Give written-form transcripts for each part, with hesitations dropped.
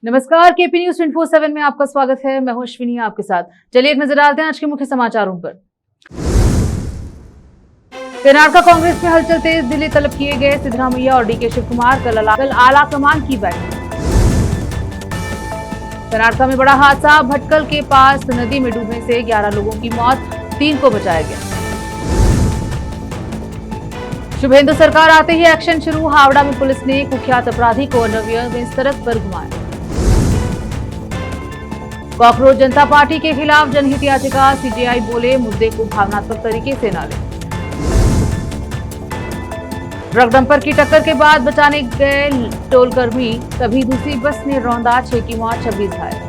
नमस्कार, KP news 24/7 में आपका स्वागत है। मैं हूं अश्विनी आपके साथ। चलिए एक नजर डालते हैं आज के मुख्य समाचारों पर। कर्नाटक कांग्रेस में हलचल तेज, दिल्ली तलब किए गए सिद्धरामैया और डीके शिव कुमार। कल आला कमान की बैठक। कर्नाटक में बड़ा हादसा, भटकल के पास नदी में डूबने से 11 लोगों की मौत, 3 को बचाया गया। शुभेंदु सरकार आते ही एक्शन शुरू, हावड़ा में पुलिस ने कुख्यात अपराधी को अंडरवियर में सड़क पर घुमाया। कॉकरोच जनता पार्टी के खिलाफ जनहित याचिका, सीजेआई बोले मुद्दे को भावनात्मक तरीके से न लें। ट्रक डंपर की टक्कर के बाद बचाने गए टोलकर्मी, तभी दूसरी बस ने रौंदा, 6 की मौत, 26 घायल।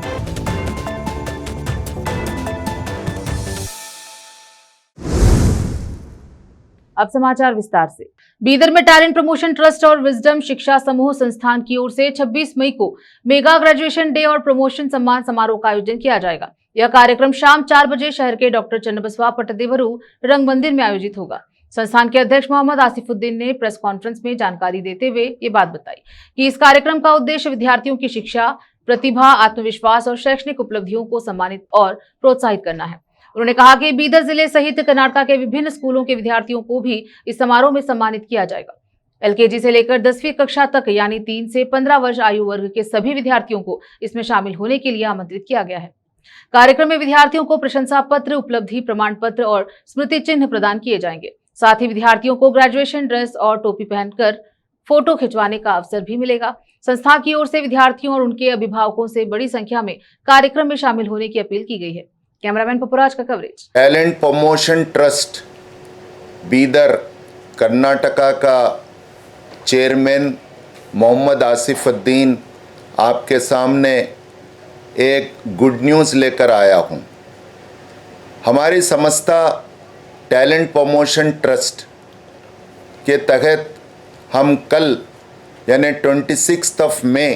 अब समाचार विस्तार से। बीदर में टैलेंट प्रमोशन ट्रस्ट और विजडम शिक्षा समूह संस्थान की ओर से 26 मई को मेगा ग्रेजुएशन डे और प्रमोशन सम्मान समारोह का आयोजन किया जाएगा। यह कार्यक्रम शाम 4 बजे शहर के डॉक्टर चन्नबसवा पट्टदेवरू रंग मंदिर में आयोजित होगा। संस्थान के अध्यक्ष मोहम्मद आसिफुद्दीन ने प्रेस कॉन्फ्रेंस में जानकारी देते हुए ये बात बताई कि इस कार्यक्रम का उद्देश्य विद्यार्थियों की शिक्षा, प्रतिभा, आत्मविश्वास और शैक्षणिक उपलब्धियों को सम्मानित और प्रोत्साहित करना है। उन्होंने कहा कि बीदर जिले सहित कर्नाटक के विभिन्न स्कूलों के विद्यार्थियों को भी इस समारोह में सम्मानित किया जाएगा। एलकेजी से लेकर 10वीं कक्षा तक यानी 3 से 15 वर्ष आयु वर्ग के सभी विद्यार्थियों को इसमें शामिल होने के लिए आमंत्रित किया गया है। कार्यक्रम में विद्यार्थियों को प्रशंसा पत्र, उपलब्धि प्रमाण पत्र और स्मृति चिन्ह प्रदान किए जाएंगे। साथ ही विद्यार्थियों को ग्रेजुएशन ड्रेस और टोपी पहनकर फोटो खिंचवाने का अवसर भी मिलेगा। संस्था की ओर से विद्यार्थियों और उनके अभिभावकों से बड़ी संख्या में कार्यक्रम में शामिल होने की अपील की गई है। कैमरामैन पपुराज का coverage. Talent promotion trust Bidar Karnataka का चेयरमैन मोहम्मद आसिफुद्दीन आपके सामने एक गुड न्यूज़ लेकर आया हूँ। हमारी संस्था टैलेंट प्रमोशन ट्रस्ट के तहत हम कल यानी 26 मई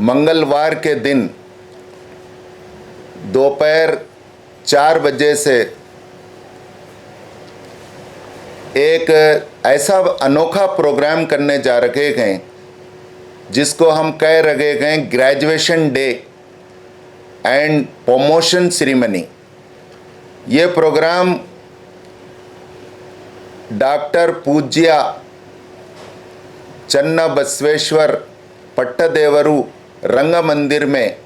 मंगलवार के दिन दोपहर 4 बजे से एक ऐसा अनोखा प्रोग्राम करने जा रहे हैं जिसको हम कह रहे हैं graduation day and promotion ceremony. ये प्रोग्राम डॉक्टर पूज्य चन्नबसवेश्वर पट्टदेवरू रंग मंदिर में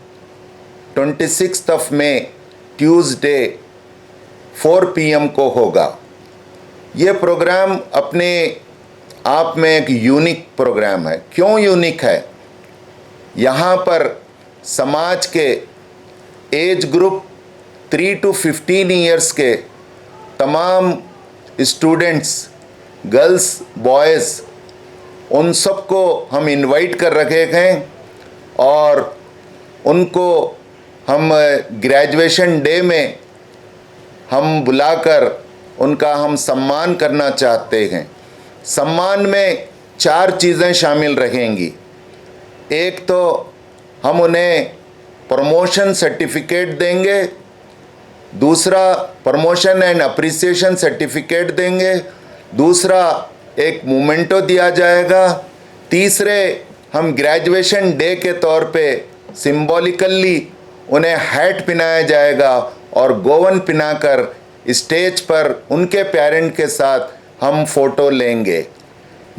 26 मई ट्यूसडे 4 PM को होगा। ये प्रोग्राम अपने आप में एक यूनिक प्रोग्राम है। क्यों यूनिक है? यहाँ पर समाज के एज ग्रुप 3 to 15 ईयर्स के तमाम स्टूडेंट्स, गर्ल्स, बॉयज़, उन सबको हम इनवाइट कर रखे हैं और उनको हम ग्रेजुएशन डे में हम बुलाकर उनका हम सम्मान करना चाहते हैं। सम्मान में 4 चीज़ें शामिल रहेंगी। एक तो हम उन्हें प्रमोशन सर्टिफिकेट देंगे, दूसरा प्रमोशन एंड अप्रिसिएशन सर्टिफिकेट देंगे, दूसरा एक मोमेंटो दिया जाएगा, तीसरे हम ग्रेजुएशन डे के तौर पे सिंबॉलिकली उन्हें हैट पहनाया जाएगा और गोवन पहनाकर स्टेज पर उनके पेरेंट के साथ हम फ़ोटो लेंगे।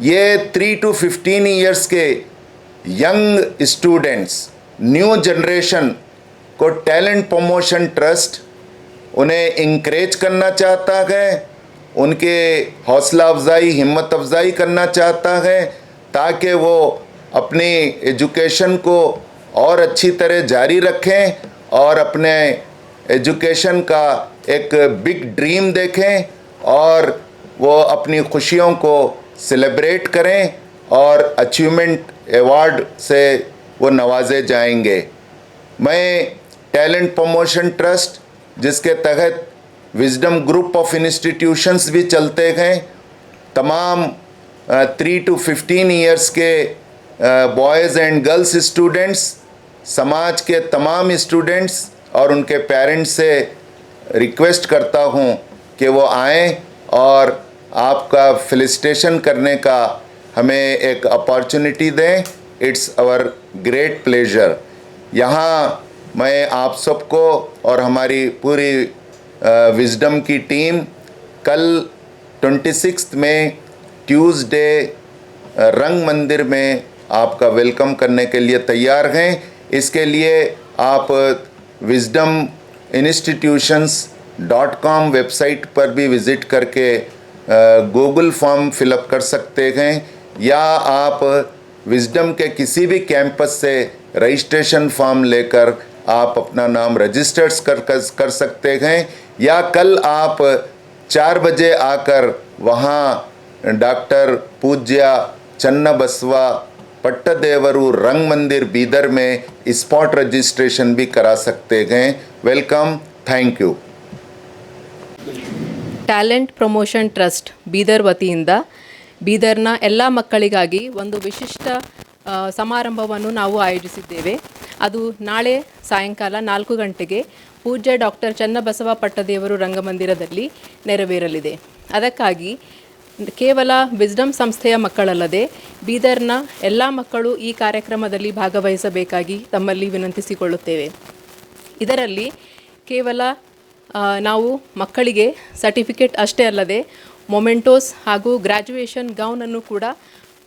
ये 3 to 15 ईयर्स के यंग स्टूडेंट्स, न्यू जनरेशन को टैलेंट प्रमोशन ट्रस्ट उन्हें इंकरेज करना चाहता है, उनके हौसला अफजाई, हिम्मत अफजाई करना चाहता है ताकि वो अपनी एजुकेशन को और अच्छी तरह जारी रखें और अपने एजुकेशन का एक बिग ड्रीम देखें और वो अपनी खुशियों को सेलिब्रेट करें और अचीवमेंट अवार्ड से वो नवाजे जाएंगे। मैं टैलेंट प्रमोशन ट्रस्ट, जिसके तहत विजडम ग्रुप ऑफ इंस्टीट्यूशंस भी चलते हैं, तमाम 3 to 15 ईयर्स के बॉयज़ एंड गर्ल्स स्टूडेंट्स, समाज के तमाम स्टूडेंट्स और उनके पेरेंट्स से रिक्वेस्ट करता हूं कि वो आएँ और आपका फेलिसिटेशन करने का हमें एक अपॉर्चुनिटी दें इट्स आवर ग्रेट प्लेजर। यहाँ मैं आप सबको और हमारी पूरी विजडम की टीम कल 26 में ट्यूसडे रंग मंदिर में आपका वेलकम करने के लिए तैयार हैं। इसके लिए आप विजडम institutions.com वेबसाइट पर भी विज़िट करके गूगल फॉर्म फिलअप कर सकते हैं, या आप विजडम के किसी भी कैंपस से रजिस्ट्रेशन फॉर्म लेकर आप अपना नाम रजिस्टर्स कर सकते हैं, या कल आप 4 बजे आकर वहाँ डॉक्टर पूज्य चन्नबसवा पट्टदेवरू रंग मंदिर बीदर में स्पॉट रजिस्ट्रेशन भी करा सकते हैं। Welcome, thank you. Talent promotion trust Bidar ವತಿಯಿಂದ ಬೀದರ್ನ ಎಲ್ಲ ಮಕ್ಕಳಿಗಾಗಿ ಒಂದು ವಿಶಿಷ್ಟ ಸಮಾರಂಭವನ್ನು ನಾವು ಆಯೋಜಿಸಿದ್ದೇವೆ। ಅದು ನಾಳೆ ಸಾಯಂಕಾಲ 4 ಗಂಟೆಗೆ ಪೂಜ್ಯ ಡಾಕ್ಟರ್ ಚನ್ನಬಸವ ಪಟ್ಟದೇವರು ರಂಗಮಂದಿರದಲ್ಲಿ ನೆರವೇರಲಿದೆ। ಅದಕ್ಕಾಗಿ ಕೇವಲ ವಿಸ್ಡಮ್ ಸಂಸ್ಥೆಯ ಮಕ್ಕಳಲ್ಲದೆ ಬೀದರ್ನ ಎಲ್ಲ ಮಕ್ಕಳು ಈ ಕಾರ್ಯಕ್ರಮದಲ್ಲಿ ಭಾಗವಹಿಸಬೇಕಾಗಿ ತಮ್ಮಲ್ಲಿ ವಿನಂತಿಸಿಕೊಳ್ಳುತ್ತೇವೆ। ಇದರಲ್ಲಿ ಕೇವಲ ನಾವು ಮಕ್ಕಳಿಗೆ ಸರ್ಟಿಫಿಕೇಟ್ ಅಷ್ಟೇ ಅಲ್ಲದೆ ಮೊಮೆಂಟೋಸ್ ಹಾಗೂ ಗ್ರ್ಯಾಜುಯೇಷನ್ ಗೌನನ್ನು ಕೂಡ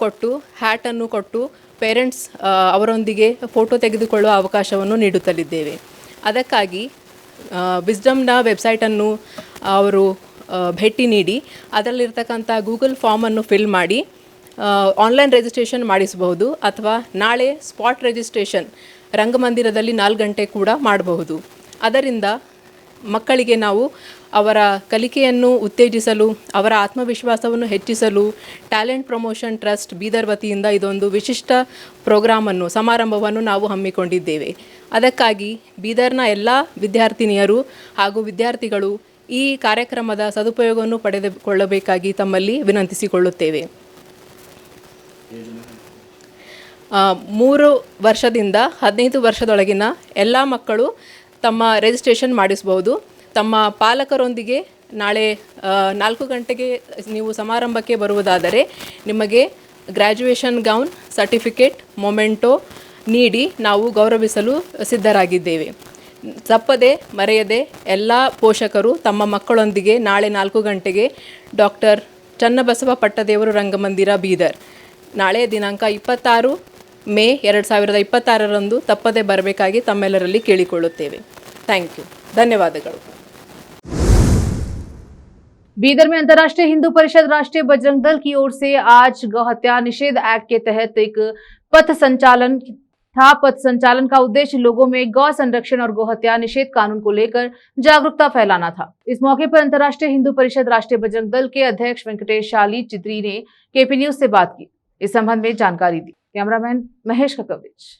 ಕೊಟ್ಟು ಹ್ಯಾಟನ್ನು ಕೊಟ್ಟು ಪೇರೆಂಟ್ಸ್ ಅವರೊಂದಿಗೆ ಫೋಟೋ ತೆಗೆದುಕೊಳ್ಳುವ ಅವಕಾಶವನ್ನು ನೀಡುತ್ತಲಿದ್ದೇವೆ। ಅದಕ್ಕಾಗಿ ವಿಸ್ಡಮ್ನ ವೆಬ್ಸೈಟನ್ನು ಅವರು ಭೇಟಿ ನೀಡಿ ಅದರಲ್ಲಿರ್ತಕ್ಕಂಥ ಗೂಗಲ್ ಫಾರ್ಮನ್ನು ಫಿಲ್ ಮಾಡಿ ಆನ್ಲೈನ್ ರಿಜಿಸ್ಟ್ರೇಷನ್ ಮಾಡಿಸಬಹುದು, ಅಥವಾ ನಾಳೆ ಸ್ಪಾಟ್ ರಿಜಿಸ್ಟ್ರೇಷನ್ ರಂಗಮಂದಿರದಲ್ಲಿ 4 ಗಂಟೆ ಕೂಡ ಮಾಡಬಹುದು। ಅದರಿಂದ ಮಕ್ಕಳಿಗೆ ನಾವು ಅವರ ಕಲಿಕೆಯನ್ನು ಉತ್ತೇಜಿಸಲು, ಅವರ ಆತ್ಮವಿಶ್ವಾಸವನ್ನು ಹೆಚ್ಚಿಸಲು ಟ್ಯಾಲೆಂಟ್ ಪ್ರಮೋಷನ್ ಟ್ರಸ್ಟ್ ಬೀದರ್ ವತಿಯಿಂದ ಇದೊಂದು ವಿಶಿಷ್ಟ ಪ್ರೋಗ್ರಾಮನ್ನು, ಸಮಾರಂಭವನ್ನು ನಾವು ಹಮ್ಮಿಕೊಂಡಿದ್ದೇವೆ। ಅದಕ್ಕಾಗಿ ಬೀದರ್ನ ಎಲ್ಲ ವಿದ್ಯಾರ್ಥಿನಿಯರು ಹಾಗೂ ವಿದ್ಯಾರ್ಥಿಗಳು ಈ ಕಾರ್ಯಕ್ರಮದ ಸದುಪಯೋಗವನ್ನು ಪಡೆದುಕೊಳ್ಳಬೇಕಾಗಿ ತಮ್ಮಲ್ಲಿ ವಿನಂತಿಸಿಕೊಳ್ಳುತ್ತೇವೆ। 3 ವರ್ಷದಿಂದ 15 ವರ್ಷದೊಳಗಿನ ಎಲ್ಲ ಮಕ್ಕಳು ತಮ್ಮ ರಿಜಿಸ್ಟ್ರೇಷನ್ ಮಾಡಿಸಬಹುದು। ತಮ್ಮ ಪಾಲಕರೊಂದಿಗೆ ನಾಳೆ 4 ಗಂಟೆಗೆ ನೀವು ಸಮಾರಂಭಕ್ಕೆ ಬರುವುದಾದರೆ ನಿಮಗೆ ಗ್ರ್ಯಾಜುಯೇಷನ್ ಗೌನ್, ಸರ್ಟಿಫಿಕೇಟ್, ಮೊಮೆಂಟೋ ನೀಡಿ ನಾವು ಗೌರವಿಸಲು ಸಿದ್ಧರಾಗಿದ್ದೇವೆ। ತಪ್ಪದೆ ಮರೆಯದೆ ಎಲ್ಲ ಪೋಷಕರು ತಮ್ಮ ಮಕ್ಕಳೊಂದಿಗೆ ನಾಳೆ 4 ಗಂಟೆಗೆ ಡಾಕ್ಟರ್ ಚನ್ನಬಸವ ಪಟ್ಟದೇವರು ರಂಗಮಂದಿರ ಬೀದರ್, ನಾಳೆ ದಿನಾಂಕ 26 ಮೇ 2026ರಂದು ತಪ್ಪದೆ ಬರಬೇಕಾಗಿ ತಮ್ಮೆಲ್ಲರಲ್ಲಿ ಕೇಳಿಕೊಳ್ಳುತ್ತೇವೆ। ಥ್ಯಾಂಕ್ ಯು, ಧನ್ಯವಾದಗಳು। बीदर में अंतर्राष्ट्रीय हिंदू परिषद राष्ट्रीय बजरंग दल की ओर से आज गौहत्या निषेध एक्ट के तहत एक पथ संचालन था। पथ संचालन का उद्देश्य लोगों में गौ संरक्षण और गौहत्या निषेध कानून को लेकर जागरूकता फैलाना था। इस मौके पर अंतर्राष्ट्रीय हिंदू परिषद राष्ट्रीय बजरंग दल के अध्यक्ष वेंकटेश शाली चित्री ने केपी न्यूज से बात की, इस संबंध में जानकारी दी। कैमरामैन महेश का कवरेज।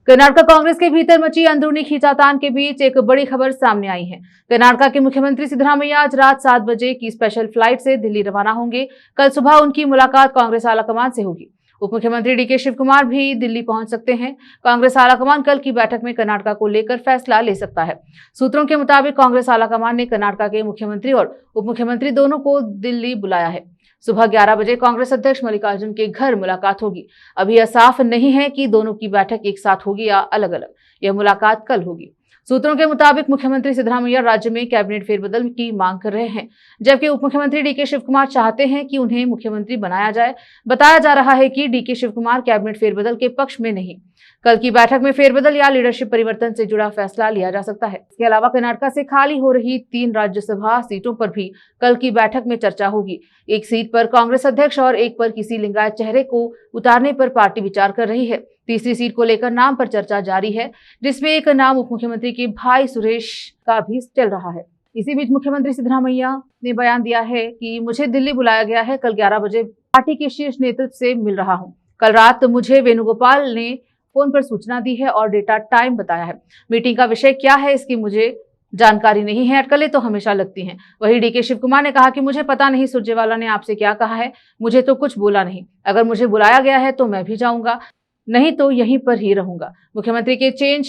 कर्नाटक कांग्रेस के भीतर मची अंदरूनी खींचातान के बीच एक बड़ी खबर सामने आई है। कर्नाटक के मुख्यमंत्री सिद्धरामैया आज रात 7 बजे की स्पेशल फ्लाइट से दिल्ली रवाना होंगे। कल सुबह उनकी मुलाकात कांग्रेस आलाकमान से होगी। उप मुख्यमंत्री डीके शिव कुमार भी दिल्ली पहुंच सकते हैं। कांग्रेस आलाकमान कल की बैठक में कर्नाटक को लेकर फैसला ले सकता है। सूत्रों के मुताबिक कांग्रेस आलाकमान ने कर्नाटक के मुख्यमंत्री और उप मुख्यमंत्री दोनों को दिल्ली बुलाया है। सुबह 11 बजे कांग्रेस अध्यक्ष मल्लिकार्जुन के घर मुलाकात होगी। अभी यह साफ नहीं है कि दोनों की बैठक एक साथ होगी या अलग अलग। यह मुलाकात कल होगी। सूत्रों के मुताबिक मुख्यमंत्री सिद्धरामैया राज्य में कैबिनेट फेरबदल की मांग कर रहे हैं, जबकि उप मुख्यमंत्री डीके शिव कुमार चाहते हैं कि उन्हें मुख्यमंत्री बनाया जाए। बताया जा रहा है कि डीके शिव कुमार कैबिनेट फेरबदल के पक्ष में नहीं। कल की बैठक में फेरबदल या लीडरशिप परिवर्तन से जुड़ा फैसला लिया जा सकता है। इसके अलावा कर्नाटक से खाली हो रही 3 राज्यसभा सीटों पर भी कल की बैठक में चर्चा होगी। एक सीट पर कांग्रेस अध्यक्ष और एक पर किसी लिंगायत चेहरे को उतारने पर पार्टी विचार कर रही है। तीसरी सीट को लेकर नाम पर चर्चा जारी है, जिसमें एक नाम उप मुख्यमंत्री के भाई सुरेश का भी चल रहा है। इसी बीच मुख्यमंत्री सिद्धरामैया ने बयान दिया है कि मुझे दिल्ली बुलाया गया है। कल 11 बजे पार्टी के शीर्ष नेतृत्व से मिल रहा हूं। कल रात मुझे वेणुगोपाल ने फोन पर सूचना दी है और डेटा टाइम बताया है। मीटिंग का विषय क्या है इसकी मुझे जानकारी नहीं है। अटकलें तो हमेशा लगती हैं। वहीं डीके शिव कुमार ने कहा कि मुझे पता नहीं सुरजेवाला ने आपसे क्या कहा है, मुझे तो कुछ बोला नहीं। अगर मुझे बुलाया गया है तो मैं भी जाऊंगा, नहीं तो यहीं पर ही रहूंगा। मुख्यमंत्री के चेंज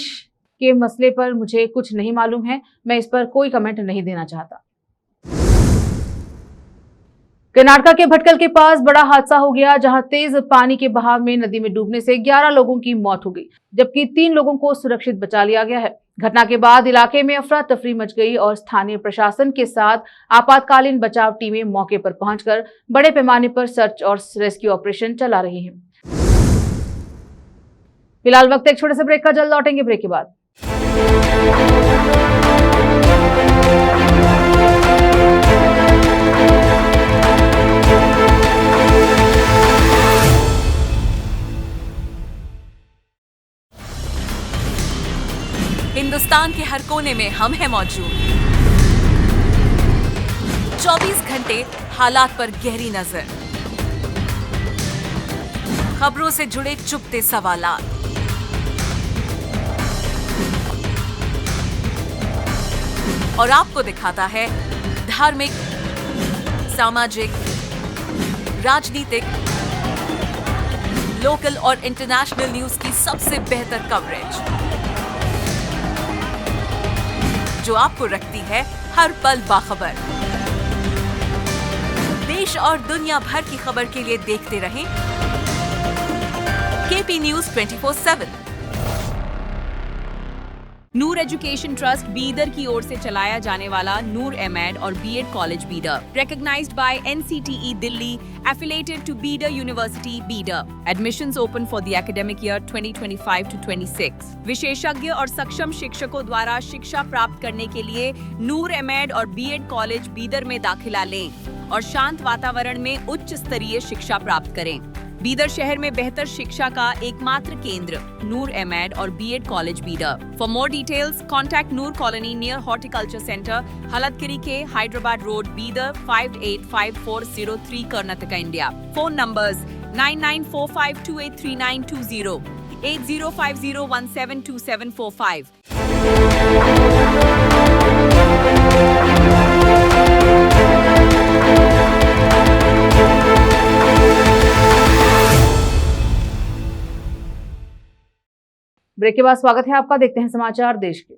के मसले पर मुझे कुछ नहीं मालूम है, मैं इस पर कोई कमेंट नहीं देना चाहता। कर्नाटक के भटकल के पास बड़ा हादसा हो गया, जहां तेज पानी के बहाव में नदी में डूबने से 11 लोगों की मौत हो गई, जबकि 3 लोगों को सुरक्षित बचा लिया गया है। घटना के बाद इलाके में अफरा तफरी मच गई और स्थानीय प्रशासन के साथ आपातकालीन बचाव टीमें मौके पर पहुंचकर बड़े पैमाने पर सर्च और रेस्क्यू ऑपरेशन चला रही हैं। फिलहाल वक्त एक छोटे से ब्रेक का, जल्द लौटेंगे ब्रेक के बाद। हिंदुस्तान के हर कोने में हम हैं मौजूद। 24 घंटे हालात पर गहरी नजर, खबरों से जुड़े चुपते सवालात, और आपको दिखाता है धार्मिक, सामाजिक, राजनीतिक, लोकल और इंटरनेशनल न्यूज की सबसे बेहतर कवरेज, जो आपको रखती है हर पल बाखबर। देश और दुनिया भर की खबर के लिए देखते रहें KP news 24/7। Noor education trust Bidar की ओर से चलाया जाने वाला नूर एमएड और BEd college Bidar, recognized by NCTE Delhi, affiliated to Bidar University, Bidar. Admissions open for the academic year 2025 to 26. विशेषज्ञ और सक्षम शिक्षकों द्वारा शिक्षा प्राप्त करने के लिए नूर एमएड और बीएड कॉलेज बीदर में दाखिला लें और शांत वातावरण में उच्च स्तरीय शिक्षा प्राप्त करें। बीदर शहर में बेहतर शिक्षा का एकमात्र केंद्र नूर एमएड और BEd college Bidar. For more details contact Noor colony near horticulture centre, Halatgiri के Hyderabad road, Bidar 585403 Karnataka, India. Phone numbers 9945283920, 8050172745। Break के बाद स्वागत है आपका। देखते हैं समाचार देश के।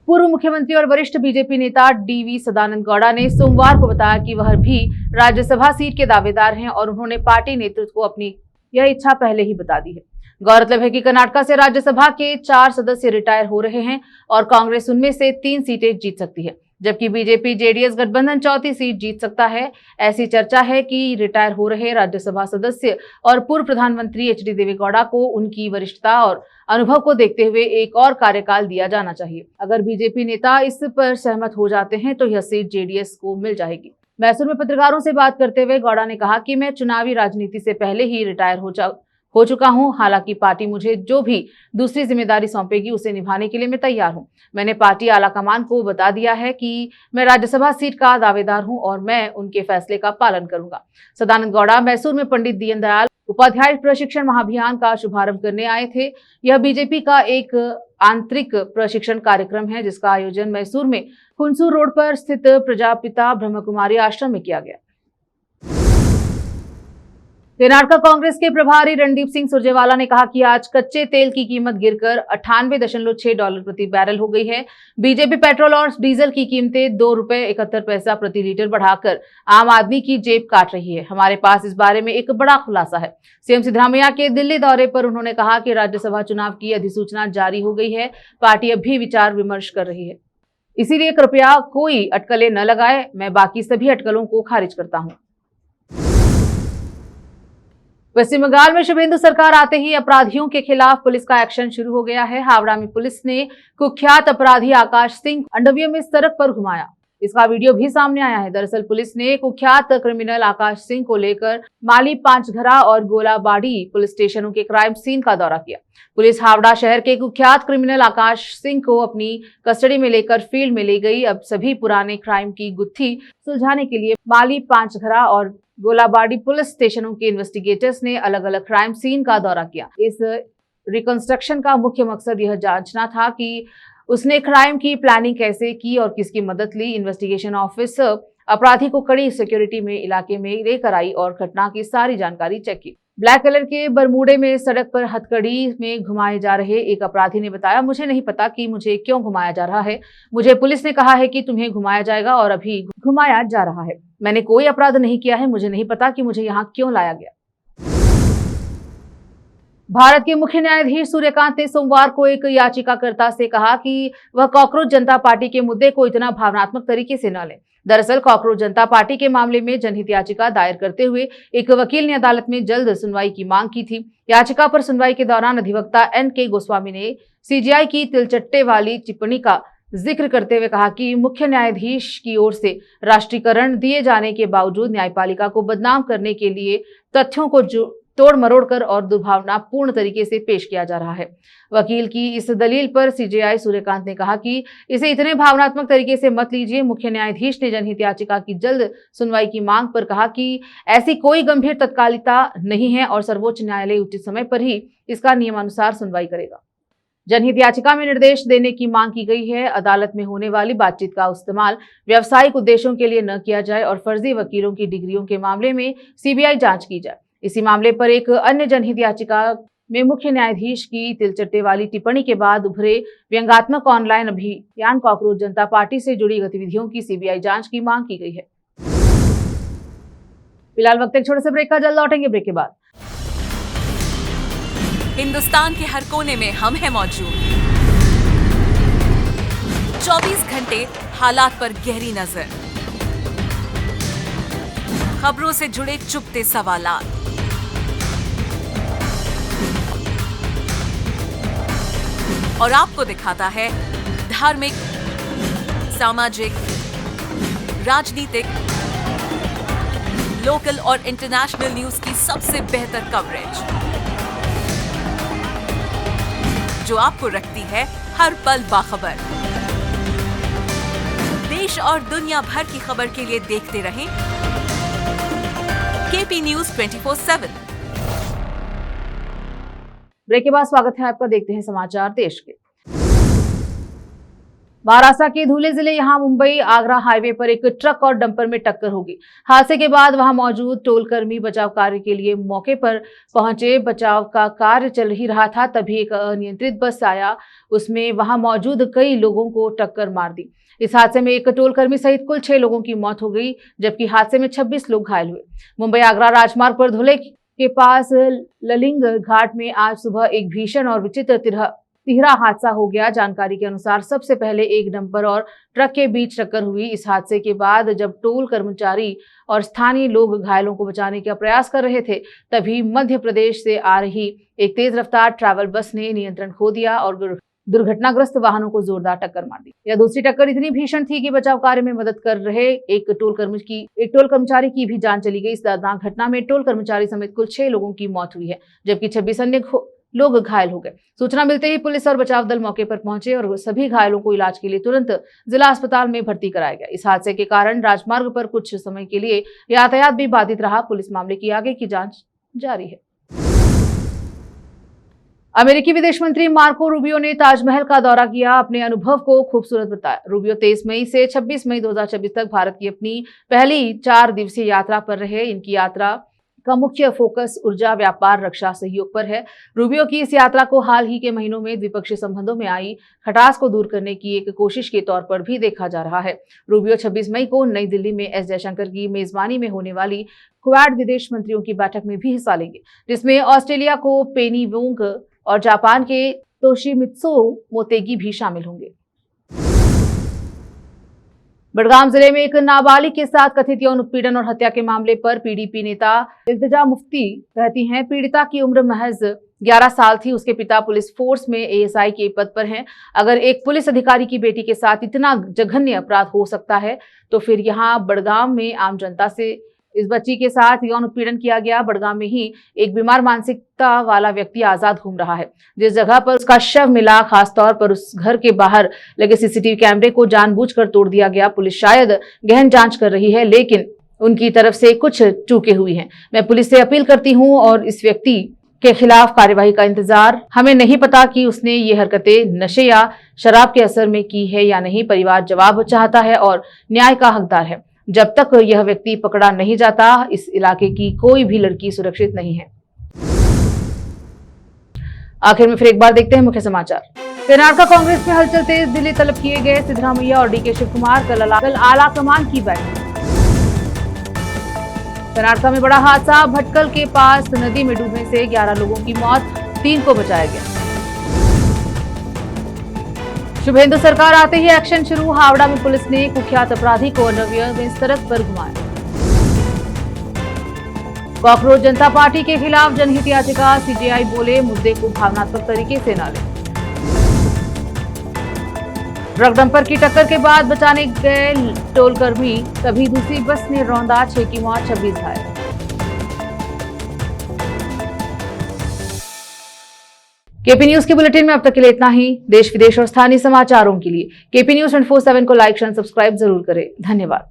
पूर्व मुख्यमंत्री और वरिष्ठ बीजेपी नेता डीवी सदानंद गौड़ा ने सोमवार को बताया कि वह भी राज्यसभा सीट के दावेदार हैं और उन्होंने पार्टी नेतृत्व को अपनी यह इच्छा पहले ही बता दी है। गौरतलब है कि कर्नाटक से राज्यसभा के 4 सदस्य रिटायर हो रहे हैं और कांग्रेस उनमें से 3 सीटें जीत सकती है, जबकि बीजेपी जेडीएस गठबंधन 4थी सीट जीत सकता है। ऐसी चर्चा है कि रिटायर हो रहे राज्यसभा सदस्य और पूर्व प्रधानमंत्री एचडी देवेगौड़ा को उनकी वरिष्ठता और अनुभव को देखते हुए एक और कार्यकाल दिया जाना चाहिए। अगर बीजेपी नेता इस पर सहमत हो जाते हैं तो यह सीट जेडीएस को मिल जाएगी। मैसूर में पत्रकारों से बात करते हुए गौड़ा ने कहा कि मैं चुनावी राजनीति से पहले ही रिटायर हो चुका हूं। हालांकि पार्टी मुझे जो भी दूसरी जिम्मेदारी सौंपेगी उसे निभाने के लिए मैं तैयार हूं। मैंने पार्टी आलाकमान को बता दिया है कि मैं राज्यसभा सीट का दावेदार हूं और मैं उनके फैसले का पालन करूंगा। सदानंद गौड़ा मैसूर में पंडित दीनदयाल उपाध्याय प्रशिक्षण महाअभियान का शुभारंभ करने आए थे। यह बीजेपी का एक आंतरिक प्रशिक्षण कार्यक्रम है जिसका आयोजन मैसूर में हुनसूर रोड पर स्थित प्रजापिता ब्रह्मकुमारी आश्रम में किया गया। कर्नाटक कांग्रेस के प्रभारी रणदीप सिंह सुरजेवाला ने कहा कि आज कच्चे तेल की कीमत गिरकर $98.6 प्रति बैरल हो गई है। बीजेपी पेट्रोल और डीजल की कीमतें ₹2.71 प्रति लीटर बढ़ाकर आम आदमी की जेब काट रही है। हमारे पास इस बारे में एक बड़ा खुलासा है। सीएम सिद्धरामैया के दिल्ली दौरे पर उन्होंने कहा कि राज्यसभा चुनाव की अधिसूचना जारी हो गई है। पार्टी अभी विचार विमर्श कर रही है, इसीलिए कृपया कोई अटकलें न लगाए। मैं बाकी सभी अटकलों को खारिज करता हूं। पश्चिम बंगाल में शुभेंदु सरकार आते ही अपराधियों के खिलाफ पुलिस का एक्शन शुरू हो गया है। हावड़ा में पुलिस ने कुख्यात अपराधी आकाश सिंह अंडवियों में सड़क पर घुमाया। इसका वीडियो भी सामने आया है। दरअसल पुलिस ने कुख्यात क्रिमिनल आकाश सिंह को लेकर माली, पांचघरा और गोलाबाड़ी पुलिस स्टेशनों के क्राइम सीन का दौरा किया। पुलिस हावड़ा शहर के कुख्यात क्रिमिनल आकाश सिंह को अपनी कस्टडी में लेकर फील्ड में ले गई। अब सभी पुराने क्राइम की गुत्थी सुलझाने के लिए माली, पांचघरा और गोलाबाड़ी पुलिस स्टेशनों के इन्वेस्टिगेटर्स ने अलग अलग क्राइम सीन का दौरा किया। इस रिकंस्ट्रक्शन का मुख्य मकसद यह जांचना था कि उसने क्राइम की प्लानिंग कैसे की और किसकी मदद ली। इन्वेस्टिगेशन ऑफिसर अपराधी को कड़ी सिक्योरिटी में इलाके में लेकर आई और घटना की सारी जानकारी चेक की। ब्लैक कलर के बरमूडे में सड़क पर हथकड़ी में घुमाए जा रहे एक अपराधी ने बताया, मुझे नहीं पता कि मुझे क्यों घुमाया जा रहा है। मुझे पुलिस ने कहा है कि तुम्हें घुमाया जाएगा और अभी घुमाया जा रहा है। मैंने कोई अपराध नहीं किया है। मुझे नहीं पता कि मुझे यहाँ क्यों लाया गया। भारत के मुख्य न्यायाधीश सूर्यकांत ने सोमवार को एक याचिकाकर्ता से कहा कि वह कॉकरोच जनता पार्टी के मुद्दे को इतना भावनात्मक तरीके से न लें। दरअसल कॉकरोच जनता पार्टी के मामले में जनहित याचिका दायर करते हुए एक वकील ने अदालत में जल्द सुनवाई की मांग की थी। याचिका पर सुनवाई के दौरान अधिवक्ता NK गोस्वामी ने सीजीआई की तिलचट्टे वाली टिप्पणी का जिक्र करते हुए कहा कि मुख्य न्यायाधीश की ओर से राष्ट्रीयकरण दिए जाने के बावजूद न्यायपालिका को बदनाम करने के लिए तथ्यों को तोड़ मरोड़ कर और दुर्भावनापूर्ण तरीके से पेश किया जा रहा है। वकील की इस दलील पर सीजेआई सूर्यकांत ने कहा कि इसे इतने भावनात्मक तरीके से मत लीजिए। मुख्य न्यायाधीश ने जनहित याचिका की जल्द सुनवाई की मांग पर कहा कि ऐसी कोई गंभीर तत्कालिकता नहीं है और सर्वोच्च न्यायालय उचित समय पर ही इसका नियमानुसार सुनवाई करेगा। जनहित याचिका में निर्देश देने की मांग की गई है, अदालत में होने वाली बातचीत का इस्तेमाल व्यावसायिक उद्देश्यों के लिए न किया जाए और फर्जी वकीलों की डिग्रियों के मामले में सीबीआई जांच की जाए। इसी मामले पर एक अन्य जनहित याचिका में मुख्य न्यायाधीश की तिलचट्टे वाली टिप्पणी के बाद उभरे व्यंग्यात्मक ऑनलाइन अभियान कॉकरोच जनता पार्टी से जुड़ी गतिविधियों की सीबीआई जांच की मांग की गई है। फिलहाल वक्त एक छोटे से ब्रेक का, जल्द लौटेंगे ब्रेक के बाद। हिंदुस्तान के हर कोने में हम हैं मौजूद। 24 घंटे हालात पर गहरी नजर, खबरों से जुड़े चुपते सवालात, और आपको दिखाता है धार्मिक, सामाजिक, राजनीतिक, लोकल और इंटरनेशनल न्यूज की सबसे बेहतर कवरेज, जो आपको रखती है हर पल बाखबर। देश और दुनिया भर की खबर के लिए देखते रहें KP News 24/7। ब्रेक के बाद स्वागत है आपका। देखते हैं समाचार देश के। महाराष्ट्र के धुले जिले यहां मुंबई आगरा हाईवे पर एक ट्रक और डंपर में टक्कर हो गई। हादसे के बाद वहां मौजूद टोलकर्मी बचाव कार्य के लिए मौके पर पहुंचे। बचाव का कार्य चल ही रहा था, तभी एक अनियंत्रित बस आया, उसमें वहां मौजूद कई लोगों को टक्कर मार दी। इस हादसे में एक टोलकर्मी सहित कुल 6 लोगों की मौत हो गई, जबकि हादसे में 26 लोग घायल हुए। मुंबई आगरा राजमार्ग पर धुले के पास ललिंग घाट में आज सुबह एक भीषण और विचित्र तिहरा हादसा हो गया। जानकारी के अनुसार सबसे पहले एक डंपर और ट्रक के बीच टक्कर हुई। इस हादसे के बाद जब टोल कर्मचारी और स्थानीय लोग घायलों को बचाने का प्रयास कर रहे थे, तभी मध्य प्रदेश से आ रही एक तेज रफ्तार ट्रैवल बस ने नियंत्रण खो दिया और दुर्घटनाग्रस्त वाहनों को जोरदार टक्कर मार दी। यह दूसरी टक्कर इतनी भीषण थी कि बचाव कार्य में मदद कर रहे एक टोल कर्मचारी की भी जान चली गई। इस दर्दनाक घटना में टोल कर्मचारी समेत कुल 6 लोगों की मौत हुई है, जबकि 26 अन्य लोग घायल हो गए। सूचना मिलते ही पुलिस और बचाव दल मौके पर पहुंचे और सभी घायलों को इलाज के लिए तुरंत जिला अस्पताल में भर्ती कराया गया। इस हादसे के कारण राजमार्ग पर कुछ समय के लिए यातायात भी बाधित रहा। पुलिस मामले की आगे की जांच जारी है। अमेरिकी विदेश मंत्री मार्को रूबियो ने ताजमहल का दौरा किया, अपने अनुभव को खूबसूरत बताया। रूबियो 23 मई से 26 मई 2026 तक भारत की अपनी पहली 4 दिवसीय यात्रा पर रहे। इनकी यात्रा का मुख्य फोकस ऊर्जा, व्यापार, रक्षा सहयोग पर है। रूबियो की इस यात्रा को हाल ही के महीनों में द्विपक्षीय संबंधों में आई खटास को दूर करने की एक कोशिश के तौर पर भी देखा जा रहा है। रूबियो 26 मई को नई दिल्ली में एस जयशंकर की मेजबानी में होने वाली क्वाड विदेश मंत्रियों की बैठक में भी हिस्सा लेंगे, जिसमें ऑस्ट्रेलिया को पेनी वोंग और जापान के तोशिमित्सु मोतेगी भी शामिल होंगे। बड़गाम जिले में एक नाबालिग के साथ कथित यौन उत्पीड़न और हत्या के मामले पर पीडीपी नेता इल्तिजा मुफ्ती कहती हैं, पीड़िता की उम्र महज 11 साल थी। उसके पिता पुलिस फोर्स में एएसआई के पद पर हैं। अगर एक पुलिस अधिकारी की बेटी के साथ इतना जघन्य अपराध हो सकता है, तो फिर यहाँ बड़गाम में आम जनता से इस बच्ची के साथ यौन उत्पीड़न किया गया। बड़गाम में ही एक बीमार मानसिकता वाला व्यक्ति आजाद घूम रहा है। जिस जगह पर उसका शव मिला, खासतौर पर उस घर के बाहर लगे सीसीटीवी कैमरे को जानबूझकर तोड़ दिया गया। पुलिस शायद गहन जांच कर रही है, लेकिन उनकी तरफ से कुछ चूकें हुई हैं। मैं पुलिस से अपील करती हूं और इस व्यक्ति के खिलाफ कार्यवाही का इंतजार। हमें नहीं पता कि उसने ये हरकतें नशे या शराब के असर में की है या नहीं। परिवार जवाब चाहता है और न्याय का हकदार है। जब तक यह व्यक्ति पकड़ा नहीं जाता, इस इलाके की कोई भी लड़की सुरक्षित नहीं है। आखिर में फिर एक बार देखते हैं मुख्य समाचार। कर्नाटक कांग्रेस में हलचल तेज, दिल्ली तलब किए गए सिद्धरामैया और डीके शिव कुमार, कल आला कमान की बैठक। कर्नाटक में बड़ा हादसा, भटकल के पास नदी में डूबने से 11 लोगों की मौत, 3 को बचाया गया। शुभेंदु सरकार आते ही एक्शन शुरू, हावड़ा में पुलिस ने कुख्यात अपराधी को अंडरवियर में सड़क पर घुमाया। कॉकरोच जनता पार्टी के खिलाफ जनहित याचिका, सीजेआई बोले मुद्दे को भावनात्मक तरीके से न लें। ट्रक डंपर की टक्कर के बाद बचाने गए टोलकर्मी, तभी दूसरी बस ने रौंदा, 6 की मौत, 26 घायल। केपी न्यूज के बुलेटिन में अब तक के लिए इतना ही। देश विदेश और स्थानीय समाचारों के लिए केपी न्यूज 24/7 को लाइक, शेयर, सब्सक्राइब जरूर करें। धन्यवाद।